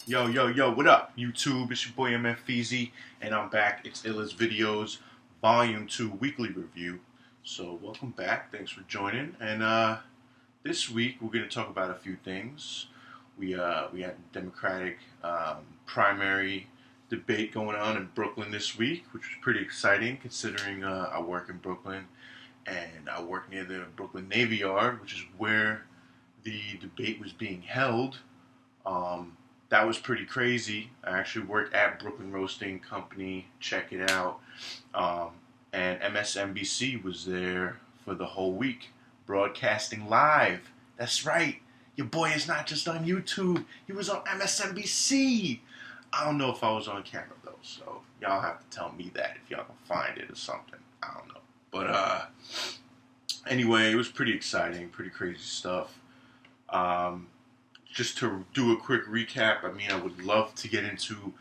Yo, yo, yo, what up, YouTube? It's your boy MF Feezy, and I'm back. It's iLList's Videos, Volume 2 Weekly Review. So, welcome back. Thanks for joining. And this week, we're going to talk about a few things. We had a Democratic primary debate going on in Brooklyn this week, which was pretty exciting considering I work in Brooklyn, and I work near the Brooklyn Navy Yard, which is where the debate was being held. That was pretty crazy. I actually worked at Brooklyn Roasting Company. Check it out. And MSNBC was there for the whole week, broadcasting live. That's right. Your boy is not just on YouTube. He was on MSNBC. I don't know if I was on camera though, so y'all have to tell me that if y'all can find it or something. I don't know. But anyway, it was pretty exciting, pretty crazy stuff. Just to do a quick recap, I mean, I would love to get into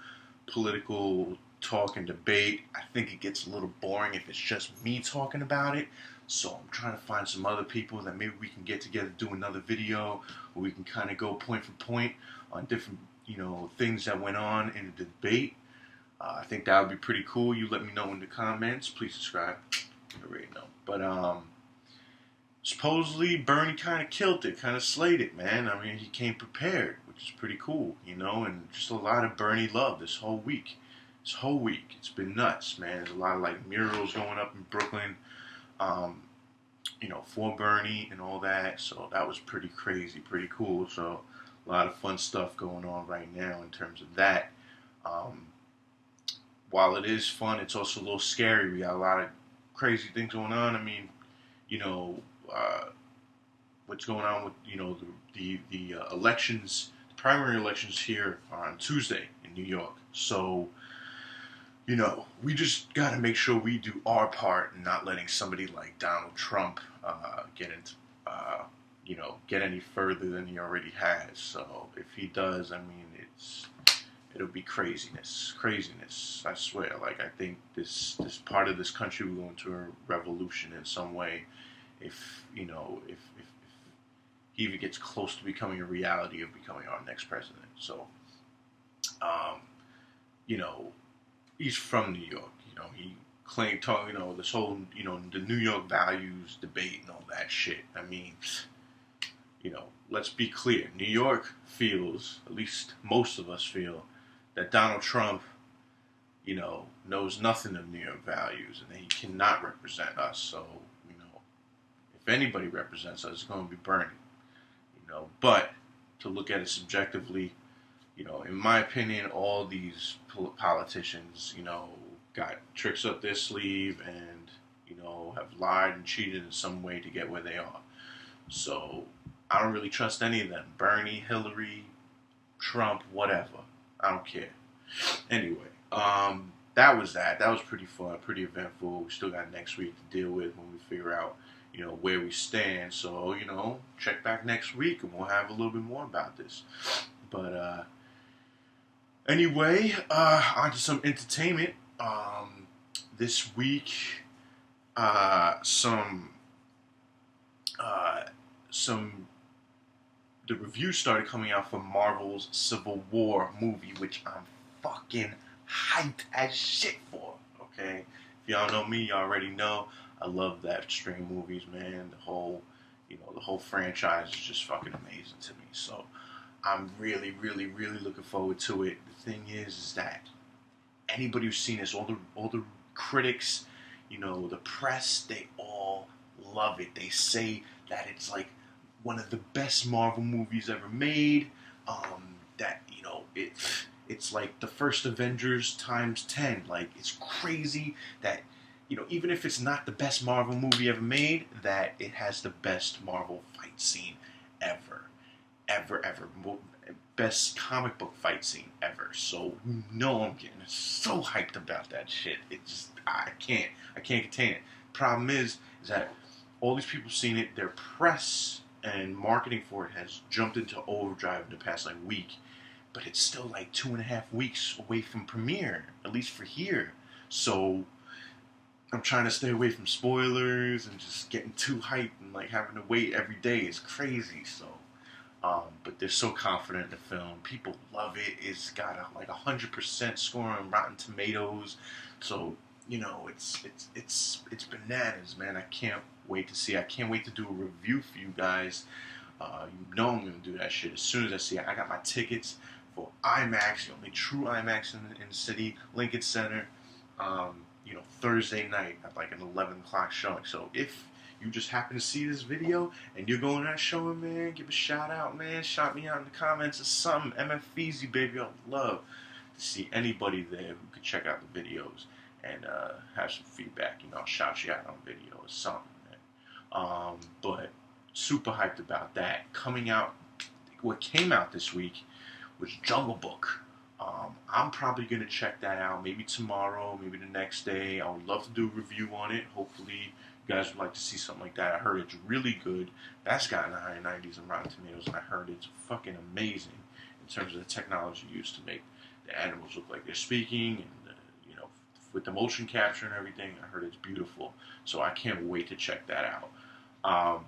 political talk and debate. I think it gets a little boring if it's just me talking about it. So I'm trying to find some other people that maybe we can get together, do another video where we can kind of go point for point on different, things that went on in the debate. I think that would be pretty cool. You let me know in the comments. Please subscribe. You already know. But supposedly Bernie kind of killed it, kind of slayed it, man. I mean, he came prepared, which is pretty cool, and just a lot of Bernie love this whole week. This whole week, it's been nuts, man. There's a lot of murals going up in Brooklyn, for Bernie and all that. So that was pretty crazy, pretty cool. So a lot of fun stuff going on right now in terms of that. While it is fun, it's also a little scary. We got a lot of crazy things going on. I mean, what's going on with the elections, the primary elections here are on Tuesday in New York. So we just got to make sure we do our part and not letting somebody like Donald Trump get any further than he already has. So if he does, I mean, it'll be craziness. I swear. I think this part of this country will go into a revolution in some way. If he even gets close to becoming a reality of becoming our next president. So, he's from New York. He claimed, this whole, the New York values debate and all that shit. I mean, let's be clear. New York feels, at least most of us feel, that Donald Trump, knows nothing of New York values and that he cannot represent us. So, if anybody represents us, it's going to be Bernie. But to look at it subjectively, in my opinion, all these politicians, got tricks up their sleeve and, have lied and cheated in some way to get where they are. So I don't really trust any of them. Bernie, Hillary, Trump, whatever. I don't care. Anyway, that was that. That was pretty fun, pretty eventful. We still got next week to deal with when we figure out where we stand. So, check back next week and we'll have a little bit more about this. But, anyway, on to some entertainment. This week, the reviews started coming out for Marvel's Civil War movie, which I'm fucking hyped as shit for, okay? If y'all know me, y'all already know. I love that string of movies, man. The whole franchise is just fucking amazing to me. So I'm really, really, really looking forward to it. The thing is that anybody who's seen this, all the critics, the press, they all love it. They say that it's like one of the best Marvel movies ever made. That it's like the first Avengers times 10. Like, it's crazy that even if it's not the best Marvel movie ever made, that it has the best Marvel fight scene ever. Best comic book fight scene ever. So, I'm getting so hyped about that shit. I can't contain it. Problem is that all these people seen it, their press and marketing for it has jumped into overdrive in the past week. But it's still 2.5 weeks away from premiere, at least for here. So I'm trying to stay away from spoilers and just getting too hyped and having to wait every day is crazy. So But they're so confident in the film. People love it. It's got like 100% score on Rotten Tomatoes. So it's bananas, man. I can't wait to see. I can't wait to do a review for you guys. You know I'm gonna do that shit as soon as I see it. I got my tickets for IMAX, the only true IMAX in the city, Lincoln Center. Thursday night at like an 11 o'clock showing. So if you just happen to see this video and you're going to that showing, man, give a shout out, man. Shout me out in the comments or something. MF Feezy, baby. I'd love to see anybody there who could check out the videos and have some feedback. I'll shout you out on video or something, man. But super hyped about that. What came out this week was Jungle Book. I'm probably going to check that out maybe tomorrow, maybe the next day. I would love to do a review on it. Hopefully you guys would like to see something like that. I heard it's really good. That's gotten the high 90s on Rotten Tomatoes, and I heard it's fucking amazing in terms of the technology used to make the animals look like they're speaking, and with the motion capture and everything. I heard it's beautiful, so I can't wait to check that out.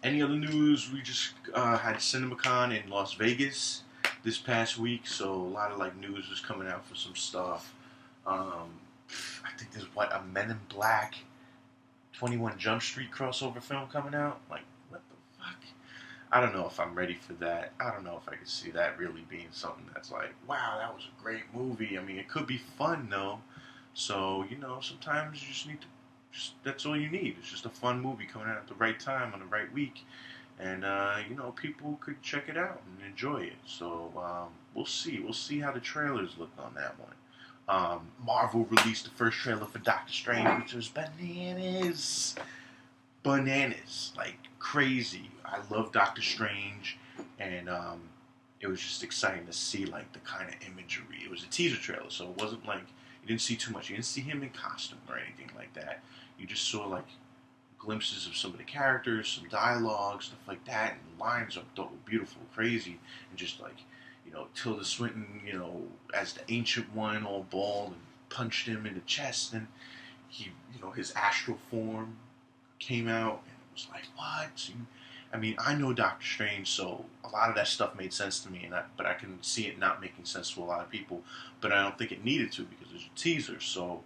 Any other news? We just had CinemaCon in Las Vegas this past week, so a lot of news was coming out for some stuff. I think there's a Men in Black 21 Jump Street crossover film coming out. What the fuck? I don't know if I'm ready for that. I don't know if I could see that really being something that's wow, that was a great movie. I mean, it could be fun though. So, sometimes you just need to, that's all you need. It's just a fun movie coming out at the right time on the right week. And, people could check it out and enjoy it. So, we'll see. We'll see how the trailers look on that one. Marvel released the first trailer for Doctor Strange, which was bananas. Bananas. Crazy. I love Doctor Strange. And, it was just exciting to see, the kind of imagery. It was a teaser trailer, so it wasn't you didn't see too much. You didn't see him in costume or anything like that. You just saw, glimpses of some of the characters, some dialogue, stuff like that, and the lines are beautiful, crazy, and just Tilda Swinton, as the Ancient One, all bald, and punched him in the chest, and he, his astral form came out, and it was what? I know Doctor Strange, so a lot of that stuff made sense to me, but I can see it not making sense to a lot of people, but I don't think it needed to because there's a teaser, so,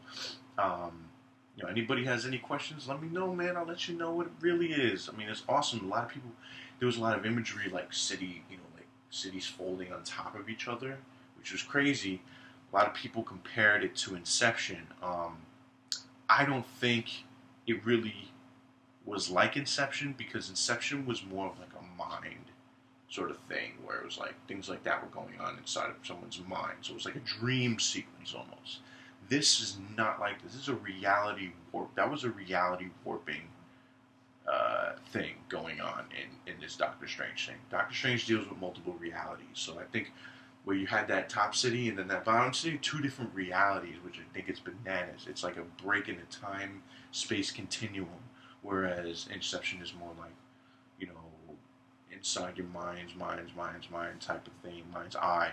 anybody has any questions, let me know, man. I'll let you know what it really is. It's awesome. A lot of people, there was a lot of imagery, cities folding on top of each other, which was crazy. A lot of people compared it to Inception. I don't think it really was like Inception, because Inception was more of a mind sort of thing, where it was things like that were going on inside of someone's mind. So it was like a dream sequence almost. This is not like this. This is a reality warp. That was a reality warping thing going on in this Doctor Strange thing. Doctor Strange deals with multiple realities. So I think where you had that top city and then that bottom city, two different realities, which I think is bananas. It's like a break in the time-space continuum, whereas Inception is more inside your mind type of thing, mind's eye,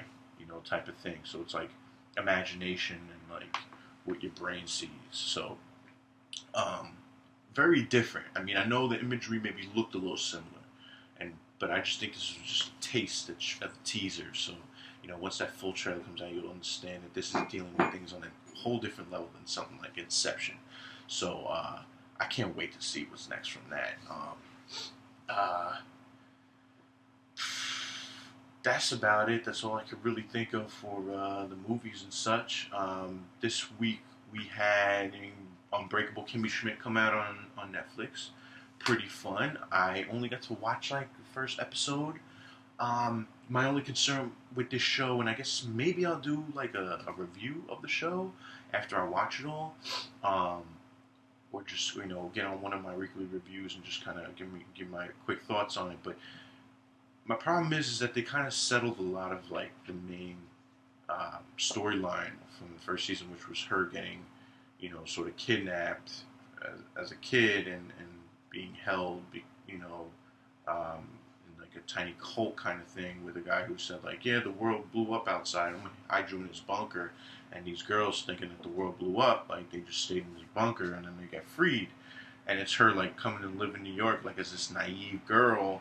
type of thing. So it's imagination and what your brain sees. So very different. I know the imagery maybe looked a little similar, but I just think this was just a taste of the teaser. So once that full trailer comes out, you'll understand that this is dealing with things on a whole different level than something like Inception. So I can't wait to see what's next from that. That's about it. That's all I could really think of for the movies and such. This week we had Unbreakable Kimmy Schmidt come out on Netflix. Pretty fun. I only got to watch the first episode. My only concern with this show, and I guess maybe I'll do a review of the show after I watch it all, or just get on one of my weekly reviews and just kind of give my quick thoughts on it. But my problem is that they kind of settled a lot of the main storyline from the first season, which was her getting sort of kidnapped as a kid and being held in a tiny cult kind of thing with a guy who said yeah, the world blew up outside and I drew in his bunker, and these girls thinking that the world blew up, they just stayed in this bunker and then they got freed, and it's her coming to live in New York as this naive girl,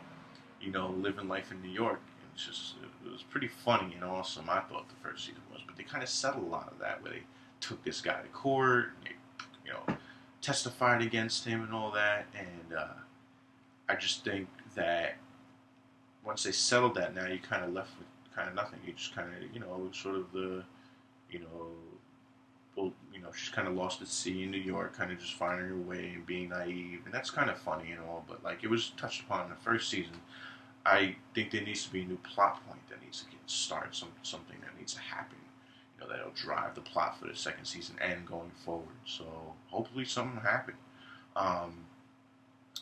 living life in New York. It's just, it was pretty funny and awesome, I thought the first season was. But they kind of settled a lot of that, where they took this guy to court, and they, testified against him and all that. And I just think that once they settled that, now you kind of left with kind of nothing. You just kind of, sort of the, you know, well, she's kind of lost at sea in New York, kind of just finding her way and being naive, and that's kind of funny and all. But like, it was touched upon in the first season. I think there needs to be a new plot point that needs to get started, something that needs to happen, that'll drive the plot for the second season and going forward. So hopefully something will happen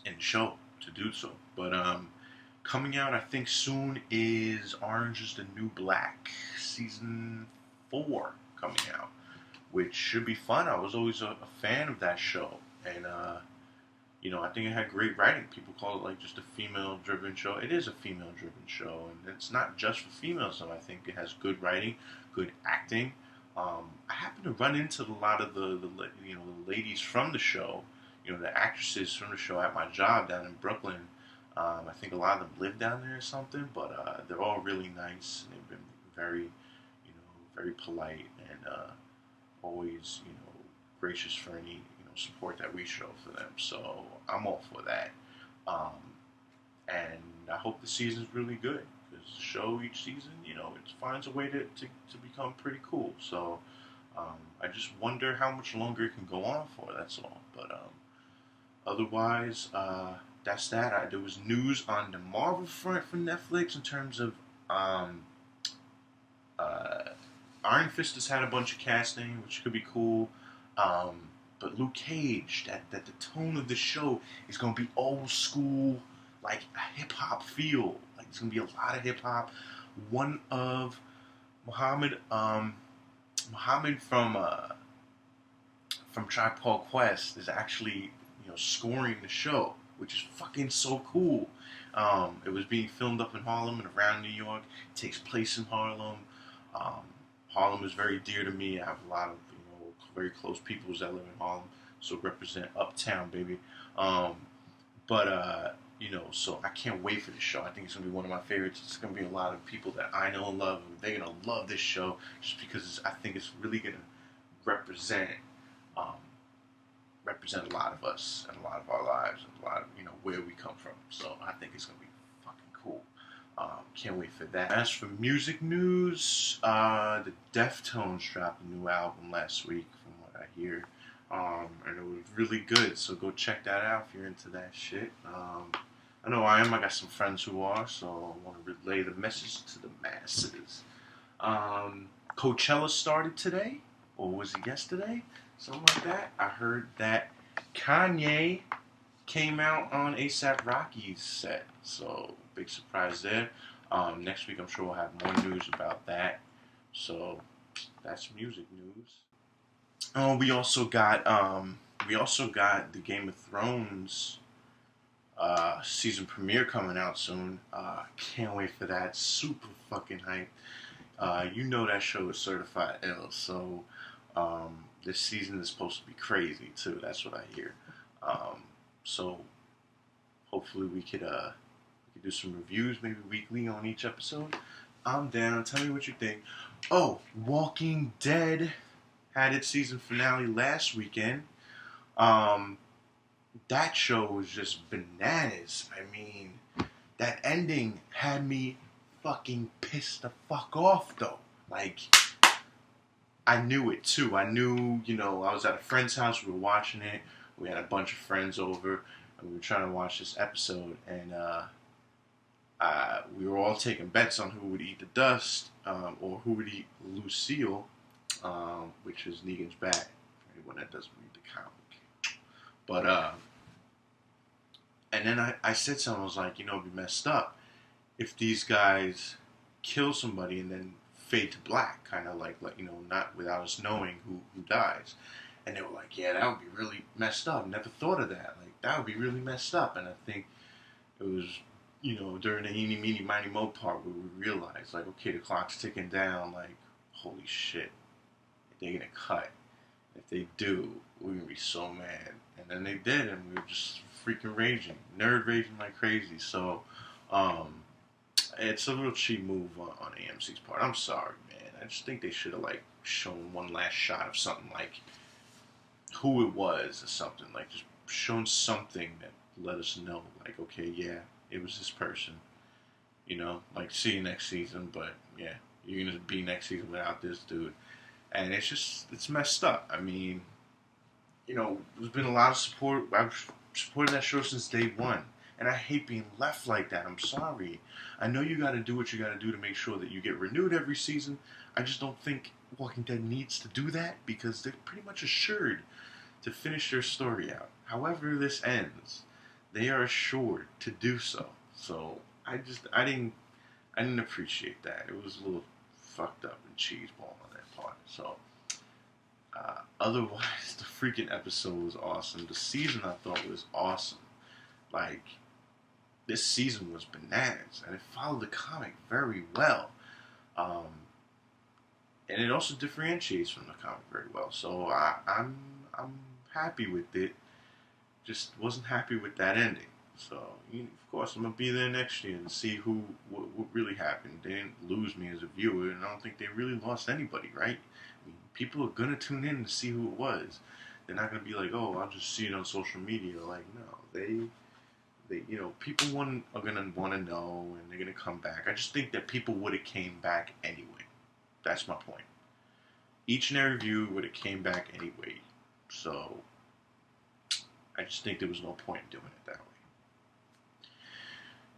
in the show to do so. But coming out, I think soon, is Orange is the New Black season 4 coming out, which should be fun. I was always a fan of that show, and I think it had great writing. People call it like just a female-driven show. It is a female-driven show, and it's not just for females, though. I think it has good writing, good acting. I happen to run into a lot of the ladies from the show, the actresses from the show at my job down in Brooklyn. I think a lot of them live down there or something, but they're all really nice, and they've been very, very polite, and always, gracious for any, support that we show for them. So I'm all for that. And I hope the season's really good, because the show each season, it finds a way to become pretty cool. So I just wonder how much longer it can go on for, that's all. But otherwise, that's that. There was news on the Marvel front for Netflix in terms of Iron Fist has had a bunch of casting, which could be cool. But Luke Cage, that the tone of the show is going to be old school, like a hip-hop feel. Like, there's going to be a lot of hip-hop. One of Muhammad from Tribe Called Quest is actually, scoring the show, which is fucking so cool. It was being filmed up in Harlem and around New York. It takes place in Harlem. Harlem is very dear to me. I have a lot of very close people that live in Harlem, so represent Uptown, baby. So I can't wait for this show. I think it's gonna be one of my favorites. It's gonna be a lot of people that I know and love, and they're gonna love this show just because I think it's really gonna represent a lot of us and a lot of our lives and a lot of where we come from. So I think it's gonna be fucking cool. Can't wait for that. As for music news, the Deftones dropped a new album last week, from what I hear, and it was really good. So go check that out if you're into that shit. I know I am. I got some friends who are, so I want to relay the message to the masses. Coachella started today, or was it yesterday? Something like that. I heard that Kanye came out on A$AP Rocky's set, so big surprise there. Next week I'm sure we'll have more news about that. So that's music news. Oh, we also got the Game of Thrones season premiere coming out soon. Can't wait for that. Super fucking hype. That show is certified ill, so this season is supposed to be crazy too. That's what I hear. So hopefully we could do some reviews, maybe weekly, on each episode. I'm down. Tell me what you think. Oh, Walking Dead had its season finale last weekend. That show was just bananas. I mean, that ending had me fucking pissed the fuck off, though. Like, I knew it, too. I knew, I was at a friend's house. We were watching it. We had a bunch of friends over, and we were trying to watch this episode, and we were all taking bets on who would eat the dust, or who would eat Lucille, which is Negan's bat, for anyone that doesn't read the comic. But, and then I said something, I was like, it'd be messed up if these guys kill somebody and then fade to black, kind of like, not without us knowing who dies. And they were like, yeah, that would be really messed up. Never thought of that. Like, that would be really messed up. And I think it was, during the eeny, meeny, miny, mo part where we realized, like, okay, the clock's ticking down. Like, holy shit, they're going to cut. If they do, we're going to be so mad. And then they did, and we were just freaking raging. Nerd raging like crazy. So, it's a little cheap move on AMC's part. I'm sorry, man. I just think they should have like shown one last shot of something like who it was or something, like just shown something that let us know, like, okay, yeah, it was this person. Like, see you next season, but yeah, you're gonna be next season without this dude. And it's messed up. I mean, there's been a lot of support. I've supported that show since day one. And I hate being left like that. I'm sorry. I know you gotta do what you gotta do to make sure that you get renewed every season. I just don't think Walking Dead needs to do that because they're pretty much assured to finish their story out. However this ends, they are assured to do so. So I didn't appreciate that. It was a little fucked up and cheeseball on that part. So otherwise, the freaking episode was awesome. The season I thought was awesome. Like, this season was bananas, and it followed the comic very well. And it also differentiates from the comic very well. So I'm happy with it. Just wasn't happy with that ending. So of course I'm gonna be there next year and see what really happened. They didn't lose me as a viewer, and I don't think they really lost anybody, right? I mean, people are gonna tune in to see who it was. They're not gonna be like, oh, I'll just see it on social media. Like, no, they people are gonna want to know, and they're gonna come back. I just think that people would have came back anyway. That's my point. Each and every view would have came back anyway. So I just think there was no point in doing it that way.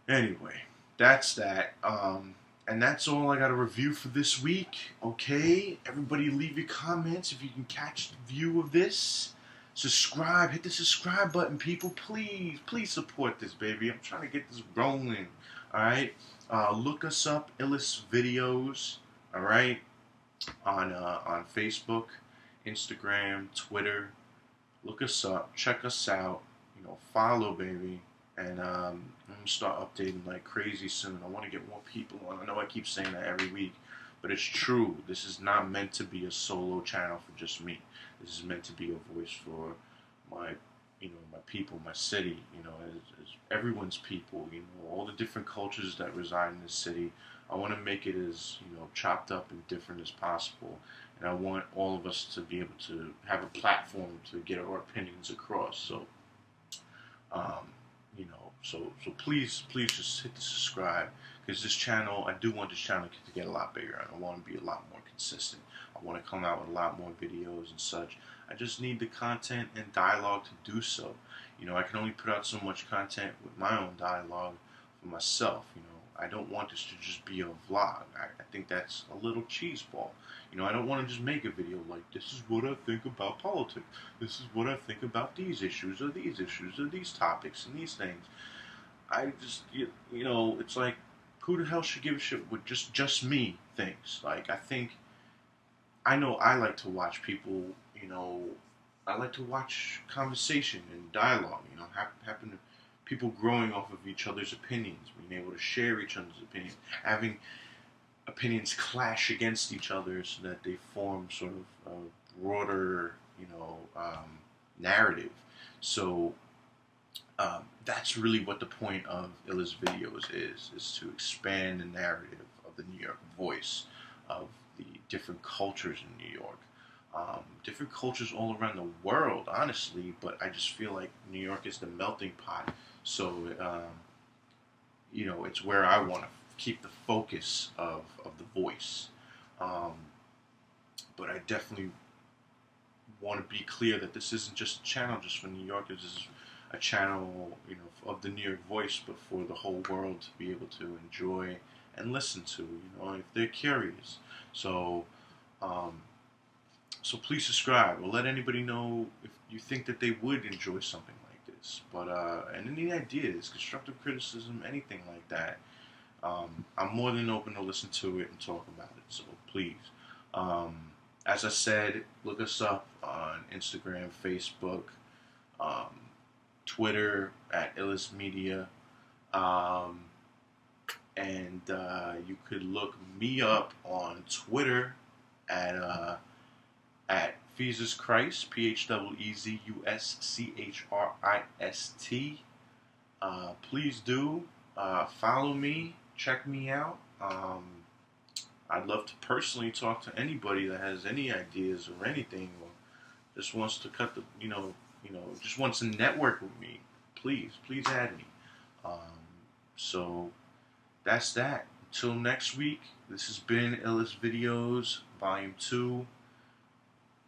Anyway, that's that. And that's all I got to review for this week. Okay, everybody, leave your comments if you can catch the view of this. Subscribe, hit the subscribe button, people. Please support this, baby. I'm trying to get this rolling. All right, look us up, iLList's videos. All right, on Facebook, Instagram, Twitter. Look us up, check us out. Follow, baby. And I'm gonna start updating like crazy soon. I want to get more people on. I know I keep saying that every week, but it's true. This is not meant to be a solo channel for just me. This is meant to be a voice for my people, my city, as everyone's people, all the different cultures that reside in this city. I want to make it as, chopped up and different as possible. And I want all of us to be able to have a platform to get our opinions across. So, so please just hit the subscribe, because this channel, I do want this channel to get a lot bigger, and I want to be a lot more consistent. I want to come out with a lot more videos and such. I just need the content and dialogue to do so. I can only put out so much content with my own dialogue for myself. I don't want this to just be a vlog. I think that's a little cheeseball. I don't want to just make a video like, this is what I think about politics. This is what I think about these issues, or these topics, and these things. I just, it's like, who the hell should give a shit what just me thinks? Like, I know I like to watch people, I like to watch conversation and dialogue, happen to people growing off of each other's opinions, being able to share each other's opinions, having opinions clash against each other so that they form sort of a broader, narrative. So that's really what the point of iLList's videos is to expand the narrative of the New York voice, of the different cultures in New York. Different cultures all around the world, honestly, but I just feel like New York is the melting pot. So, it's where I want to keep the focus of the voice. But I definitely want to be clear that this isn't just a channel just for New Yorkers. This is a channel, of the New York voice, but for the whole world to be able to enjoy and listen to, if they're curious. So, so please subscribe, or let anybody know if you think that they would enjoy something like this. But and any ideas, constructive criticism, anything like that, I'm more than open to listen to it and talk about it. So please, as I said, look us up on Instagram, Facebook, Twitter at iLList's Media, and you could look me up on Twitter at Phezus Christ, PHEEZUSCHRIST. Please do follow me, check me out. I'd love to personally talk to anybody that has any ideas or anything, or just wants to cut the, just wants to network with me. Please add me. So that's that. Until next week, this has been iLList's Videos, Volume 2.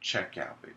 Check out, baby.